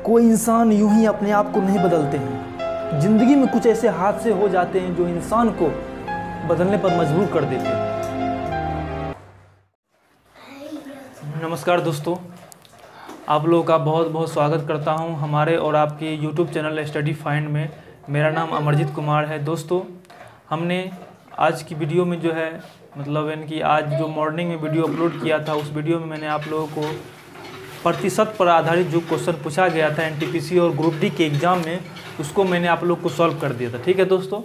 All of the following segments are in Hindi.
कोई इंसान यूं ही अपने आप को नहीं बदलते हैं। ज़िंदगी में कुछ ऐसे हादसे हो जाते हैं जो इंसान को बदलने पर मजबूर कर देते हैं। नमस्कार दोस्तों, आप लोगों का बहुत बहुत स्वागत करता हूं हमारे और आपके YouTube चैनल स्टडी फाइंड में। मेरा नाम अमरजीत कुमार है। दोस्तों, हमने आज की वीडियो में जो है यानी कि आज जो मॉर्निंग में वीडियो अपलोड किया था, उस वीडियो में मैंने आप लोगों को प्रतिशत पर आधारित जो क्वेश्चन पूछा गया था एनटीपीसी और ग्रुप डी के एग्ज़ाम में, उसको मैंने आप लोग को सॉल्व कर दिया था। ठीक है दोस्तों,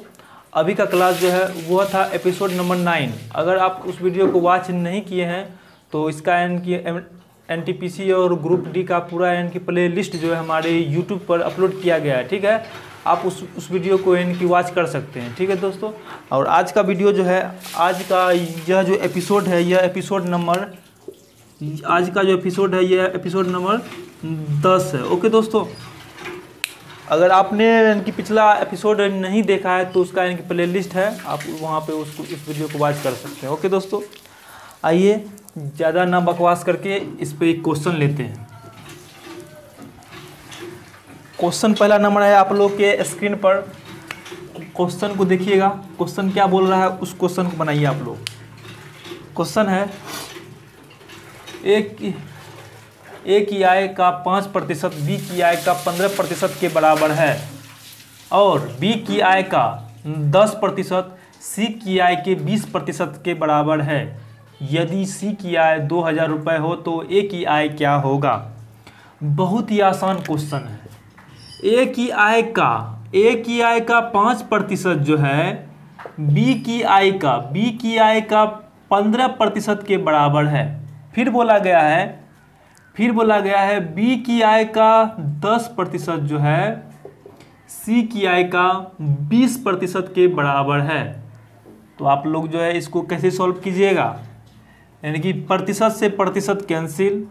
अभी का क्लास जो है वो था एपिसोड नंबर 9। अगर आप उस वीडियो को वॉच नहीं किए हैं तो इसका एनटीपीसी और ग्रुप डी का पूरा प्ले लिस्ट जो है हमारे यूट्यूब पर अपलोड किया गया है। ठीक है, आप उस वीडियो को वॉच कर सकते हैं। ठीक है दोस्तों, और आज का वीडियो जो है, आज का यह जो एपिसोड है, यह एपिसोड नंबर 10 है। ओके दोस्तों, अगर आपने पिछला एपिसोड नहीं देखा है तो उसका प्ले लिस्ट है, आप वहाँ पे इस वीडियो को वॉच कर सकते हैं। ओके दोस्तों, आइए ज़्यादा ना बकवास करके इस पे एक क्वेश्चन लेते हैं। क्वेश्चन पहला नंबर है आप लोग के स्क्रीन पर। क्वेश्चन को देखिएगा, क्वेश्चन क्या बोल रहा है उस क्वेश्चन को बनाइए आप लोग। क्वेश्चन है ए की आय का 5%, बी की आय का 15% के बराबर है और बी की आय का 10% सी की आय के 20% के बराबर है। यदि सी की आय 2000 रुपये हो तो ए की आय क्या होगा। बहुत ही आसान क्वेश्चन है। ए की आय का 5% जो है बी की आय का 15% के बराबर है। फिर बोला गया है बी की आय का 10% जो है सी की आय का 20% के बराबर है। तो आप लोग जो है इसको कैसे सॉल्व कीजिएगा, यानी कि प्रतिशत से प्रतिशत कैंसिल,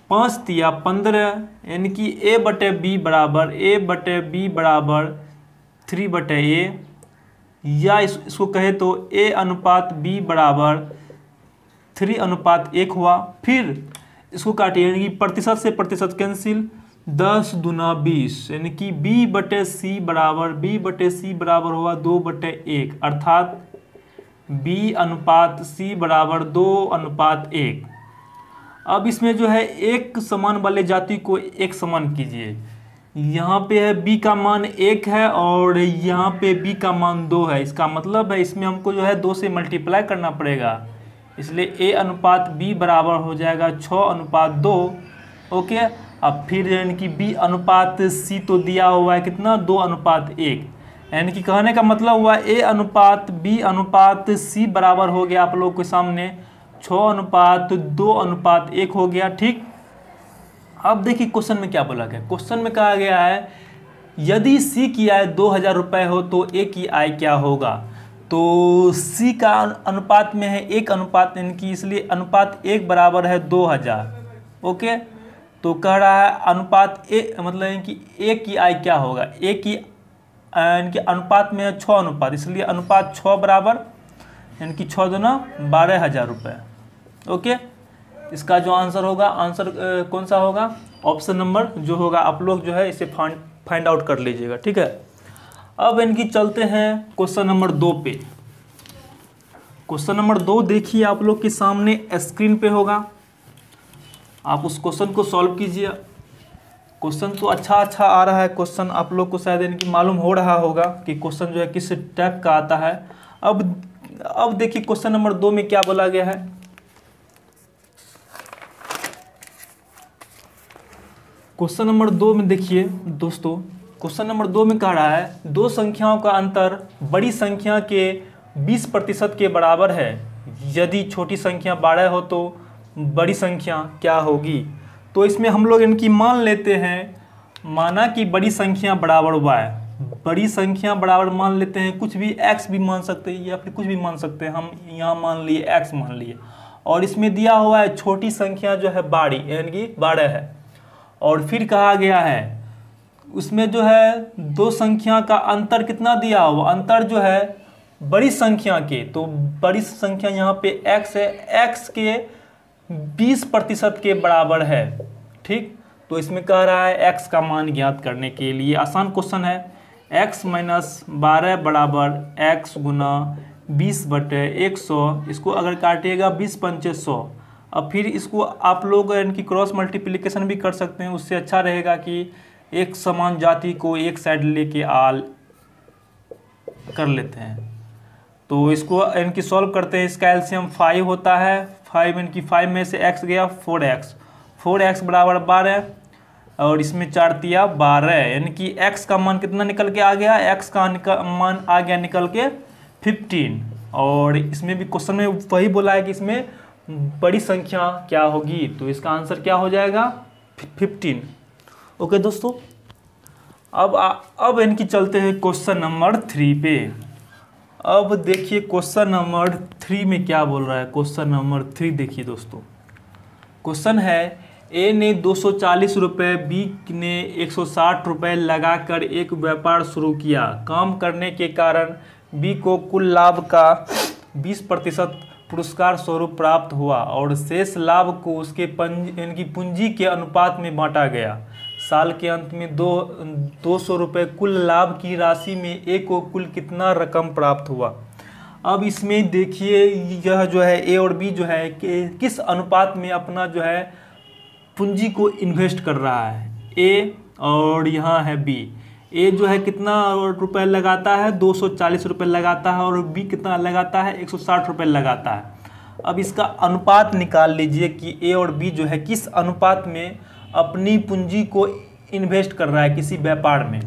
5 तिया 15, यानी कि ए बटे बी बराबर 3/a, या इसको कहे तो ए अनुपात बी बराबर 3:1 हुआ। फिर इसको काटिए, यानी कि प्रतिशत से प्रतिशत कैंसिल, 10 दूना 20, यानी कि b बटे सी बराबर हुआ 2/1, अर्थात b अनुपात c बराबर 2:1। अब इसमें जो है एक समान वाले जाति को एक समान कीजिए। यहाँ पे है b का मान 1 है और यहाँ पे b का मान 2 है। इसका मतलब है इसमें हमको जो है 2 से मल्टीप्लाई करना पड़ेगा, इसलिए a अनुपात b बराबर हो जाएगा 6:2। ओके, अब फिर यानी कि b अनुपात c तो दिया हुआ है कितना, 2:1, यानी कि कहने का मतलब हुआ a अनुपात b अनुपात c बराबर हो गया आप लोग के सामने 6:2:1 हो गया। ठीक, अब देखिए क्वेश्चन में क्या बोला गया। क्वेश्चन में कहा गया है यदि c की आय 2000 रुपये हो तो a की आय क्या होगा। तो c का अनुपात में है 1 अनुपात, यानी कि इसलिए अनुपात 1 बराबर है 2000। ओके, तो कह रहा है अनुपात ए, मतलब यानी कि a की आय क्या होगा। a की यानी कि अनुपात में है 6 अनुपात, इसलिए अनुपात 6 बराबर, यानी कि 6 दूना 12,000 रुपये। ओके, इसका जो आंसर होगा, आंसर कौन सा होगा, ऑप्शन नंबर जो होगा, आप लोग जो है इसे फाइंड आउट कर लीजिएगा। ठीक है, अब इनकी चलते हैं क्वेश्चन नंबर 2 पे। क्वेश्चन नंबर 2 देखिए आप लोग के सामने स्क्रीन पे होगा, आप उस क्वेश्चन को सॉल्व कीजिए। क्वेश्चन तो अच्छा आ रहा है। क्वेश्चन आप लोग को शायद इनकी मालूम हो रहा होगा कि क्वेश्चन जो है किस टाइप का आता है। अब देखिए क्वेश्चन नंबर 2 में क्या बोला गया है। क्वेश्चन नंबर 2 में देखिए दोस्तों, क्वेश्चन नंबर 2 में कह रहा है दो संख्याओं का अंतर बड़ी संख्या के 20% के बराबर है। यदि छोटी संख्या 12 हो तो बड़ी संख्या क्या होगी। तो इसमें हम लोग इनकी मान लेते हैं, माना कि बड़ी संख्या बराबर y, बड़ी संख्या बराबर मान लेते हैं, कुछ भी x भी मान सकते हैं या फिर कुछ भी मान सकते हैं। हम यहाँ मान लिए x मान लिए, और इसमें दिया हुआ है छोटी संख्या जो है बड़ी, यानी कि 12 है। और फिर कहा गया है उसमें जो है दो संख्या का अंतर कितना दिया हुआ, अंतर जो है बड़ी संख्या के, तो बड़ी संख्या यहाँ पे x है, x के 20% के बराबर है। ठीक, तो इसमें कह रहा है x का मान ज्ञात करने के लिए आसान क्वेश्चन है। x माइनस 12 बराबर x गुना 20/100, इसको अगर काटिएगा 20×5 = 100। अब फिर इसको आप लोग इनकी क्रॉस मल्टीप्लिकेशन भी कर सकते हैं, उससे अच्छा रहेगा कि एक समान जाति को एक साइड लेके कर लेते हैं। तो इसको इनकी सॉल्व करते हैं। इसका एलसीएम 5 होता है, 5 इनकी 5 में से x गया 4x बराबर 12 और इसमें 4 तिया 12, यानी कि x का मान कितना निकल के आ गया, x का मान आ गया निकल के 15। और इसमें भी क्वेश्चन में वही बोला है कि इसमें बड़ी संख्या क्या होगी, तो इसका आंसर क्या हो जाएगा 15। ओके दोस्तों, अब इनकी चलते हैं क्वेश्चन नंबर 3 पे। अब देखिए क्वेश्चन नंबर 3 में क्या बोल रहा है। क्वेश्चन नंबर 3 देखिए दोस्तों, क्वेश्चन है ए ने 240 रुपये, बी ने 160 रुपये लगाकर एक व्यापार शुरू किया। काम करने के कारण बी को कुल लाभ का 20% पुरस्कार स्वरूप प्राप्त हुआ और शेष लाभ को उसके इनकी पूंजी के अनुपात में बांटा गया। साल के अंत में 200 रुपये कुल लाभ की राशि में ए को कुल कितना रकम प्राप्त हुआ। अब इसमें देखिए यह जो है ए और बी जो है किस अनुपात में अपना जो है पूंजी को इन्वेस्ट कर रहा है। ए और यहाँ है बी। ए जो है कितना रुपए लगाता है, 240 रुपये लगाता है और बी कितना लगाता है, 160 रुपये लगाता है। अब इसका अनुपात निकाल लीजिए कि ए और बी जो है किस अनुपात में अपनी पूंजी को इन्वेस्ट कर रहा है किसी व्यापार में।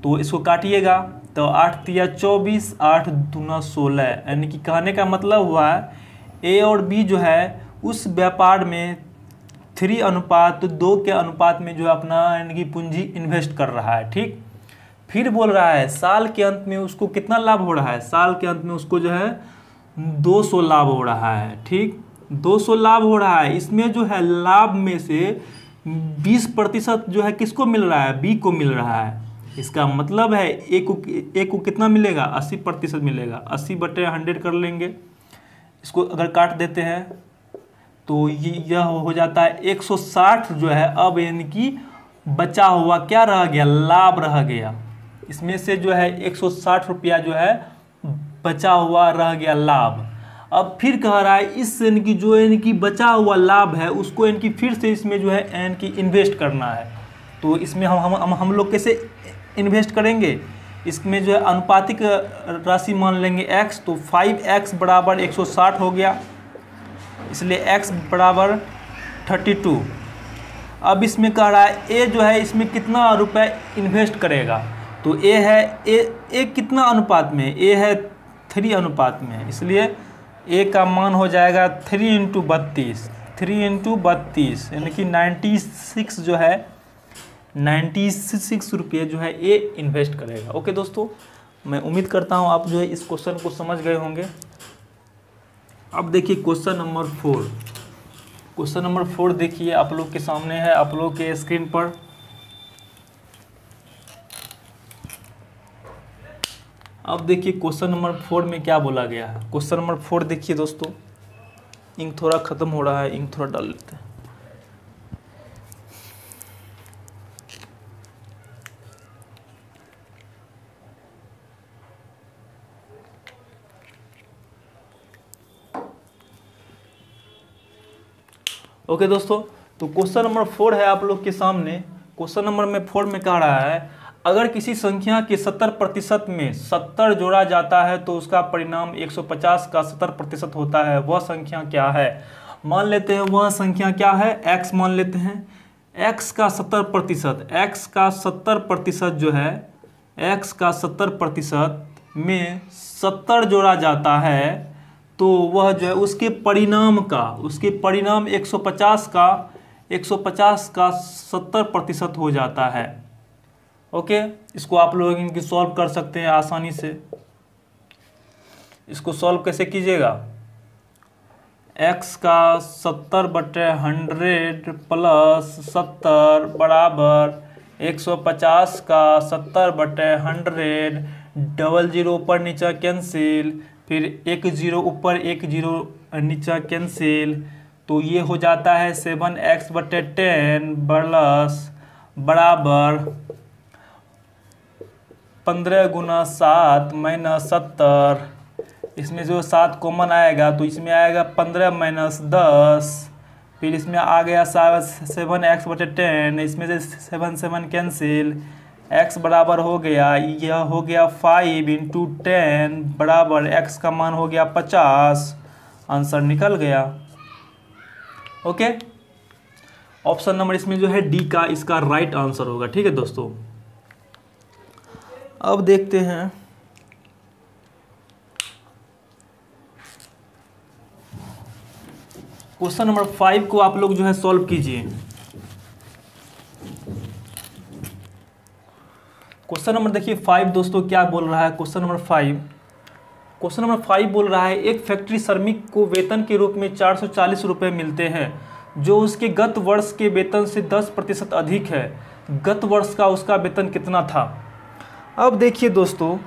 तो इसको काटिएगा तो 8 तिया 24, 8 दूना 16, यानी कि कहने का मतलब हुआ है ए और बी जो है उस व्यापार में 3:2 के अनुपात में जो है अपना यानी कि पूंजी इन्वेस्ट कर रहा है। ठीक, फिर बोल रहा है साल के अंत में उसको कितना लाभ हो रहा है, साल के अंत में उसको जो है 200 लाभ हो रहा है। ठीक, 200 लाभ हो रहा है। इसमें जो है लाभ में से 20% जो है किसको मिल रहा है, बी को मिल रहा है। इसका मतलब है ए को कितना मिलेगा, 80% मिलेगा। 80/100 कर लेंगे, इसको अगर काट देते हैं तो यह हो जाता है 160 जो है। अब यानी कि बचा हुआ क्या रह गया, लाभ रह गया। इसमें से जो है 160 रुपया जो है बचा हुआ रह गया लाभ। अब फिर कह रहा है इस इनकी जो इनकी बचा हुआ लाभ है उसको इनकी फिर से इसमें जो है इनकी इन्वेस्ट करना है। तो इसमें हम लोग कैसे इन्वेस्ट करेंगे, इसमें जो है अनुपातिक राशि मान लेंगे x, तो 5x बराबर 160 हो गया, इसलिए x बराबर 32। अब इसमें कह रहा है ए जो है इसमें कितना रुपए इन्वेस्ट करेगा, तो ए है ए कितना अनुपात में, ए है 3 अनुपात में, इसलिए ए का मान हो जाएगा 3 × 32, 3 × 32 यानी कि 96 जो है 96 रुपये जो है ए इन्वेस्ट करेगा। ओके दोस्तों, मैं उम्मीद करता हूँ आप जो है इस क्वेश्चन को समझ गए होंगे। अब देखिए क्वेश्चन नंबर 4। क्वेश्चन नंबर 4 देखिए आप लोग के सामने है, आप लोग के स्क्रीन पर। अब देखिए क्वेश्चन नंबर 4 में क्या बोला गया है। क्वेश्चन नंबर 4 देखिए दोस्तों, इंक थोड़ा ख़त्म हो रहा है, इंक थोड़ा डाल लेते हैं। ओके दोस्तों, तो क्वेश्चन नंबर 4 है आप लोग के सामने। क्वेश्चन नंबर 4 में कह रहा है अगर किसी संख्या के 70% में 70 जोड़ा जाता है तो उसका परिणाम 150 का 70% होता है, वह संख्या क्या है। मान लेते हैं वह संख्या क्या है, x मान लेते हैं। x का 70%, x का 70% जो है, x का 70% में 70 जोड़ा जाता है तो वह जो है उसके परिणाम 150 का 70% हो जाता है। ओके, इसको आप लोग इनकी सॉल्व कर सकते हैं आसानी से। इसको सॉल्व कैसे कीजिएगा, x का 70/100 प्लस 70 बराबर 150 का 70/100, 00 ऊपर नीचा कैंसिल, फिर 1 0 ऊपर 1 0 नीचा कैंसिल, तो ये हो जाता है 7x/10 प्लस बराबर 15 × 7 - 70। इसमें जो 7 कॉमन आएगा तो इसमें आएगा 15 - 10, फिर इसमें आ गया 7x/10, इसमें से 7 7 कैंसिल, x बराबर हो गया, यह हो गया 5 × 10 बराबर x का मान हो गया 50। आंसर निकल गया। ओके, ऑप्शन नंबर इसमें जो है डी का इसका राइट आंसर होगा। ठीक है दोस्तों, अब देखते हैं क्वेश्चन नंबर 5 को आप लोग जो है सॉल्व कीजिए। क्वेश्चन नंबर देखिए 5 दोस्तों क्या बोल रहा है। क्वेश्चन नंबर 5 बोल रहा है एक फैक्ट्री श्रमिक को वेतन के रूप में 440 रुपये मिलते हैं जो उसके गत वर्ष के वेतन से 10% अधिक है। गत वर्ष का उसका वेतन कितना था। अब देखिए दोस्तों,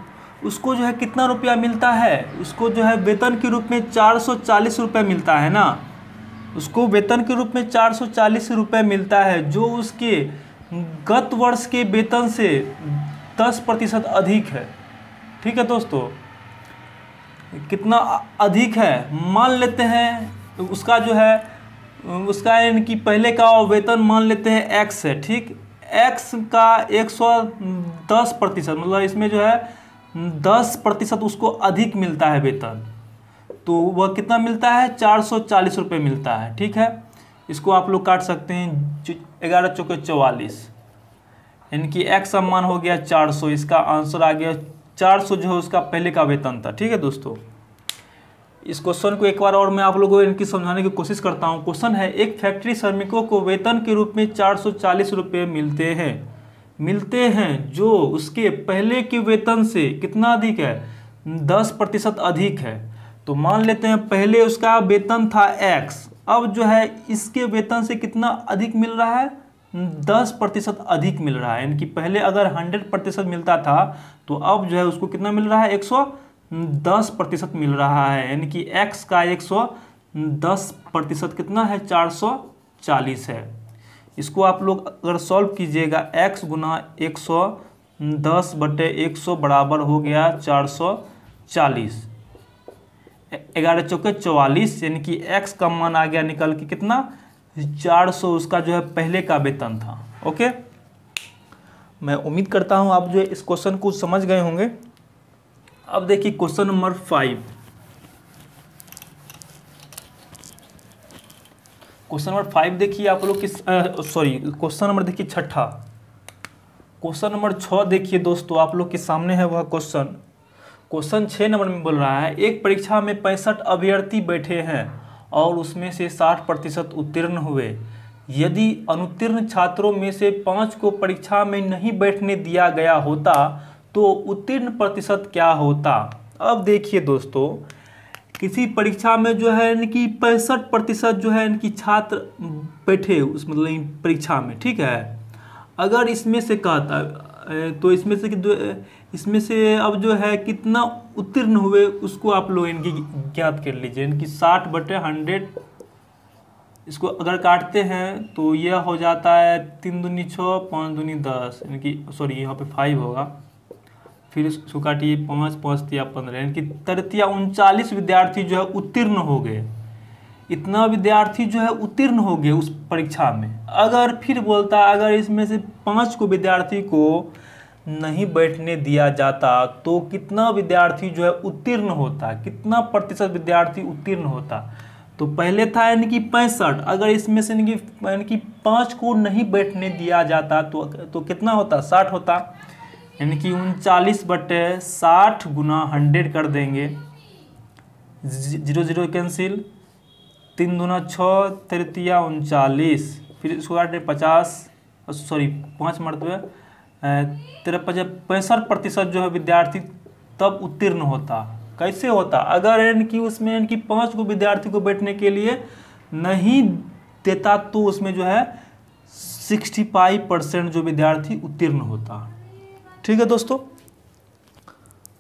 उसको जो है कितना रुपया मिलता है, उसको जो है वेतन के रूप में 440 रुपये मिलता है ना, उसको वेतन के रूप में 440 रुपये मिलता है जो उसके गत वर्ष के वेतन से 10% अधिक है। ठीक है दोस्तों, कितना अधिक है, मान लेते हैं उसका जो है उसका यानी कि पहले का वेतन मान लेते हैं x है। ठीक, x का 110%, मतलब इसमें जो है 10% उसको अधिक मिलता है वेतन, तो वह कितना मिलता है, 440 रुपये मिलता है। ठीक है, इसको आप लोग काट सकते हैं, 11 चौके 44, यानी कि x का मान हो गया 400। इसका आंसर आ गया 400 जो है उसका पहले का वेतन था। ठीक है दोस्तों, इस क्वेश्चन को एक बार और मैं आप लोगों को इनकी समझाने की कोशिश करता हूँ। क्वेश्चन है एक फैक्ट्री श्रमिकों को वेतन के रूप में 440 रुपये मिलते हैं जो उसके पहले के वेतन से कितना अधिक है, 10% अधिक है। तो मान लेते हैं पहले उसका वेतन था x, अब जो है इसके वेतन से कितना अधिक मिल रहा है, 10% अधिक मिल रहा है। यानी कि पहले अगर 100% मिलता था तो अब जो है उसको कितना मिल रहा है, 110% मिल रहा है। यानी कि x का 110% कितना है, 440 है। इसको आप लोग अगर सॉल्व कीजिएगा, x गुना 110/100 बराबर हो गया 440, 11 चौके 44, यानी कि x का मान आ गया निकल के कितना, 400 उसका जो है पहले का वेतन था। ओके, मैं उम्मीद करता हूं आप जो है इस क्वेश्चन को समझ गए होंगे। अब देखिए क्वेश्चन नंबर 5, क्वेश्चन नंबर 5 देखिए आप लोग किस क्वेश्चन नंबर देखिए 6, क्वेश्चन नंबर 6 देखिए दोस्तों आप लोग के सामने है वह क्वेश्चन 6 नंबर में बोल रहा है एक परीक्षा में 65 अभ्यर्थी बैठे हैं और उसमें से 60% उत्तीर्ण हुए। यदि अनुत्तीर्ण छात्रों में से 5 को परीक्षा में नहीं बैठने दिया गया होता तो उत्तीर्ण प्रतिशत क्या होता। अब देखिए दोस्तों, किसी परीक्षा में जो है इनकी 65% जो है इनकी छात्र बैठे उस मतलब परीक्षा में, ठीक है। अगर इसमें से कहता तो इसमें से अब जो है कितना उत्तीर्ण हुए उसको आप लोग इनकी ज्ञात कर लीजिए। इनकी 60/100 इसको अगर काटते हैं तो यह हो जाता है 3 दूनी 6, 5 दूनी 10, इनकी यहाँ पे 5 होगा, फिर इसको काटिए 5 5 तिया 15, यानी कि 39 विद्यार्थी जो है उत्तीर्ण हो गए। इतना विद्यार्थी जो है उत्तीर्ण हो गए उस परीक्षा में। अगर फिर बोलता अगर इसमें से 5 को विद्यार्थी को नहीं बैठने दिया जाता तो कितना विद्यार्थी जो है उत्तीर्ण होता, कितना प्रतिशत विद्यार्थी उत्तीर्ण होता। तो पहले था यानी कि 65, अगर इसमें से यानी कि 5 को नहीं बैठने दिया जाता तो कितना होता, 60 होता। यानी कि 39/60 गुना 100 कर देंगे, 0 0 कैंसिल, 3 दूना 6, 3 तिया 39, फिर इसको काटे 5 मरतबे 65% जो है विद्यार्थी तब उत्तीर्ण होता। कैसे होता, अगर इनकी उसमें इनकी 5 को विद्यार्थी को बैठने के लिए नहीं देता तो उसमें जो है 65% जो विद्यार्थी उत्तीर्ण होता। ठीक है दोस्तों,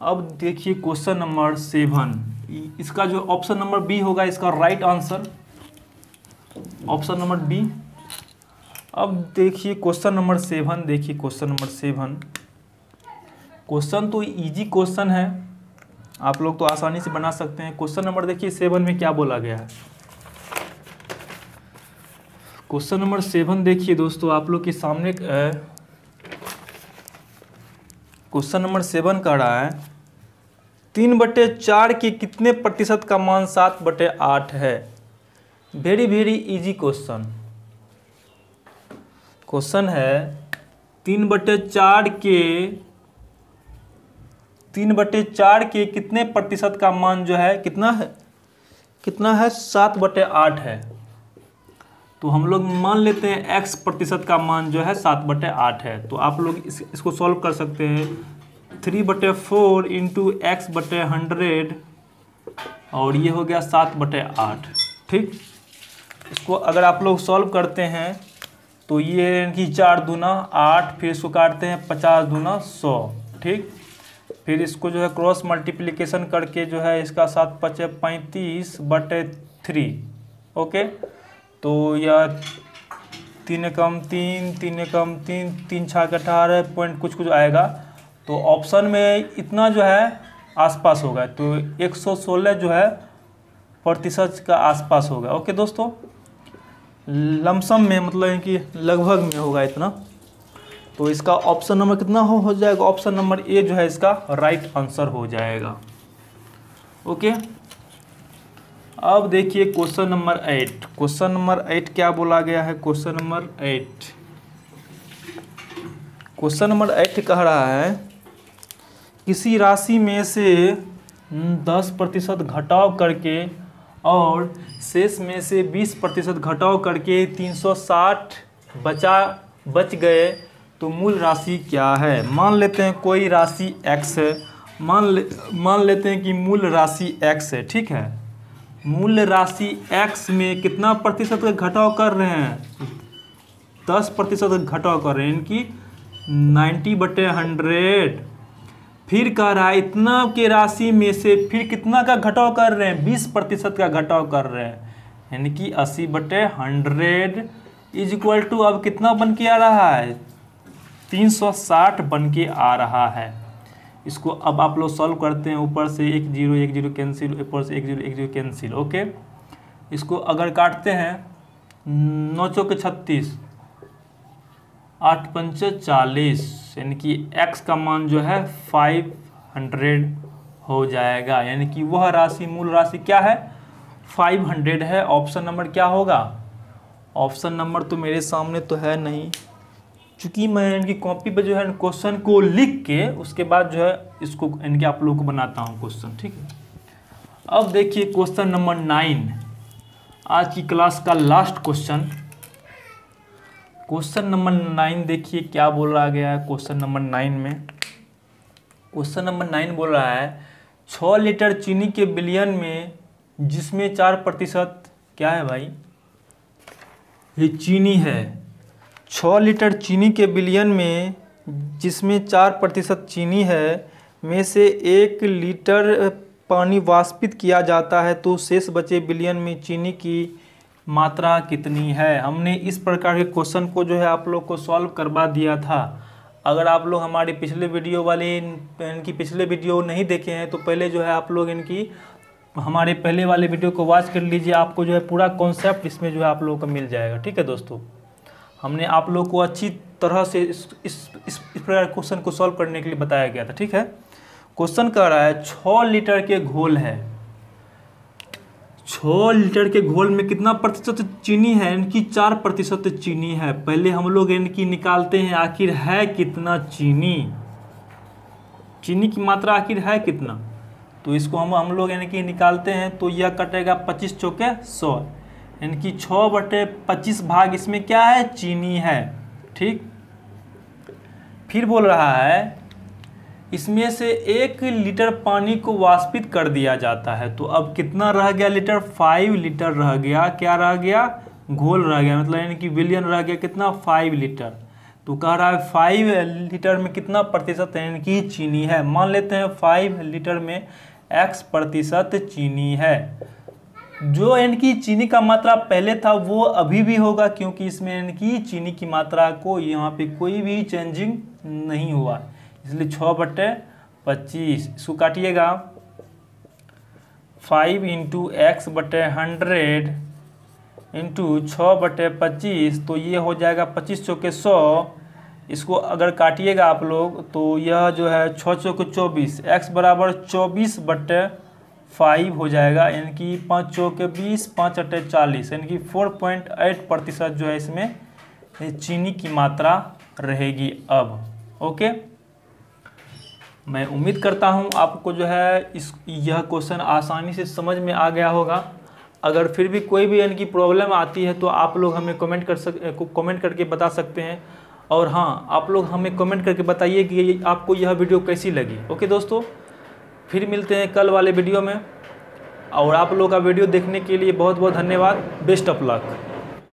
अब देखिए क्वेश्चन नंबर 7, इसका जो ऑप्शन नंबर बी होगा इसका right answer. Option number B. अब देखिए क्वेश्चन नंबर 7, देखिए क्वेश्चन नंबर 7। क्वेश्चन तो इजी क्वेश्चन है, आप लोग तो आसानी से बना सकते हैं। क्वेश्चन नंबर देखिए 7 में क्या बोला गया है। क्वेश्चन नंबर 7 देखिए दोस्तों, आप लोग के सामने क्वेश्चन नंबर 7 कह रहा है 3/4 के कितने प्रतिशत का मान 7/8 है। Very very easy question. Question है 3/4 के कितने प्रतिशत का मान जो है कितना है 7/8 है। तो हम लोग मान लेते हैं x प्रतिशत का मान जो है 7/8 है। तो आप लोग इसको सॉल्व कर सकते हैं 3/4 इंटू x/100 और ये हो गया 7/8। ठीक, इसको अगर आप लोग सॉल्व करते हैं तो ये इनकी 4 दूना 8, फिर इसको काटते हैं 50 दूना 100। ठीक, फिर इसको जो है क्रॉस मल्टीप्लिकेशन करके जो है इसका 7×5 = 35/3। ओके, तो यह 3 कम 3, 3 कम 3, 3 6 18 पॉइंट कुछ आएगा। तो ऑप्शन में इतना जो है आसपास होगा, तो 116 जो है प्रतिशत का आसपास होगा। ओके दोस्तों, लमसम में मतलब कि लगभग में होगा इतना। तो इसका ऑप्शन नंबर कितना हो जाएगा, ऑप्शन नंबर ए जो है इसका राइट आंसर हो जाएगा। ओके, अब देखिए क्वेश्चन नंबर 8। क्वेश्चन नंबर 8 क्या बोला गया है। क्वेश्चन नंबर 8 कह रहा है किसी राशि में से 10% घटाव करके और शेष में से 20% घटाव करके 360 बच गए तो मूल राशि क्या है। मान लेते हैं कोई राशि x है, मान लेते हैं कि मूल राशि x है। ठीक है, मूल राशि x में कितना प्रतिशत का घटाव कर रहे हैं, 10% घटाव कर रहे हैं, इनकी 90/100। फिर कह रहा है इतना के राशि में से फिर कितना का घटाव कर रहे हैं, 20% का घटाव कर रहे हैं, यानी कि 80/100 इज इक्वल टू अब कितना बन के आ रहा है, 360 बन के आ रहा है। इसको अब आप लोग सॉल्व करते हैं, ऊपर से 1 0 कैंसिल, ऊपर से 1 0 कैंसिल। ओके, इसको अगर काटते हैं 9 चौके 36, 8 पंचे 40, यानी कि x का मान जो है 500 हो जाएगा। यानी कि वह राशि मूल राशि क्या है, 500 है। ऑप्शन नंबर क्या होगा, ऑप्शन नंबर तो मेरे सामने तो है नहीं, चूँकि मैं इनकी कॉपी पे जो है क्वेश्चन को लिख के उसके बाद जो है इसको इनके आप लोगों को बनाता हूँ क्वेश्चन। ठीक है, अब देखिए क्वेश्चन नंबर 9, आज की क्लास का लास्ट क्वेश्चन। क्वेश्चन नंबर 9 देखिए क्या बोल रहा गया है। क्वेश्चन नंबर 9 में, क्वेश्चन नंबर 9 बोल रहा है 6 लीटर चीनी के विलयन में जिसमें 4% क्या है भाई, ये चीनी है। 6 लीटर चीनी के विलयन में जिसमें 4% चीनी है में से 1 लीटर पानी वाष्पित किया जाता है तो शेष बचे विलयन में चीनी की मात्रा कितनी है। हमने इस प्रकार के क्वेश्चन को जो है आप लोग को सॉल्व करवा दिया था। अगर आप लोग हमारे पिछले वीडियो नहीं देखे हैं तो पहले जो है आप लोग हमारे पहले वाले वीडियो को वॉच कर लीजिए, आपको जो है पूरा कॉन्सेप्ट इसमें जो है आप लोगों को मिल जाएगा। ठीक है दोस्तों, हमने आप लोग को अच्छी तरह से इस प्रकार क्वेश्चन को सॉल्व करने के लिए बताया गया था। ठीक है, क्वेश्चन कह रहा है 6 लीटर के घोल है, 6 लीटर के घोल में कितना प्रतिशत चीनी है, इनकी 4% चीनी है। पहले हम लोग इनकी निकालते हैं आखिर है कितना चीनी की मात्रा आखिर है कितना। तो इसको हम लोग इनकी निकालते हैं तो यह कटेगा 25 चौके 100, इनकी 6/25 भाग इसमें क्या है, चीनी है। ठीक, फिर बोल रहा है इसमें से 1 लीटर पानी को वाष्पित कर दिया जाता है। तो अब कितना रह गया लीटर, 5 लीटर रह गया। क्या रह गया, घोल रह गया, मतलब यानी कि विलयन रह गया कितना, 5 लीटर। तो कह रहा है 5 लीटर में कितना प्रतिशत है, यानी कि चीनी है। मान लेते हैं 5 लीटर में x% चीनी है। जो यानी कि चीनी का मात्रा पहले था वो अभी भी होगा, क्योंकि इसमें यानी कि चीनी की मात्रा को यहाँ पे कोई भी चेंजिंग नहीं हुआ, इसलिए 6/25। इसको काटिएगा, 5 × x/100 इंटू 6/25, तो ये हो जाएगा 25 चौके 100। इसको अगर काटिएगा आप लोग तो यह जो है 6 चौके 24, x बराबर 24/5 हो जाएगा, यानी कि 5 चौके 20, 5/40, यानी कि 4.8% जो है इसमें चीनी की मात्रा रहेगी अब। ओके, मैं उम्मीद करता हूँ आपको जो है यह क्वेश्चन आसानी से समझ में आ गया होगा। अगर फिर भी कोई भी यानी कि प्रॉब्लम आती है तो आप लोग हमें कमेंट करके बता सकते हैं। और हाँ, आप लोग हमें कमेंट करके बताइए कि आपको यह वीडियो कैसी लगी। ओके दोस्तों, फिर मिलते हैं कल वाले वीडियो में, और आप लोग का वीडियो देखने के लिए बहुत बहुत धन्यवाद। Best of luck.